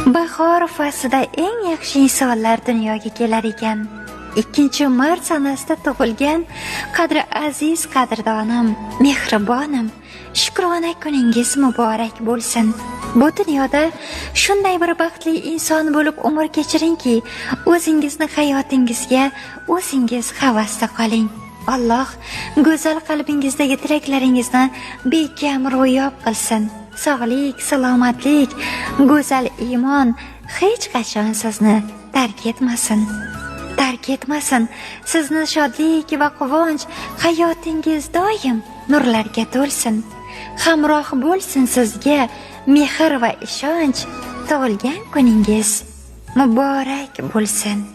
Bahor faslida eng yaxshi insonlar dunyoga kelar ekan. 2-mart sanasida tug'ilgan qadri aziz qadrdonim, mehribonim, shukrona kuningiz muborak bo'lsin. Bu dunyoda shunday bir baxtli inson bo'lib umr kechiringki, o'zingizni hayotingizga o'zingiz havasda qoling. Alloh go'zal qalbingizdagi tilaklaringizni bekam ro'yob qilsin. Sog'lik, salomatlik, go'zal iymon hech qachon sizni tark etmasin. Sizni shodlik va quvonch, hayotingiz doim nurlarga to'lsin. Hamroh bo'lsin sizga mehr va ishonch. Tug'ilgan kuningiz muborak bo'lsin.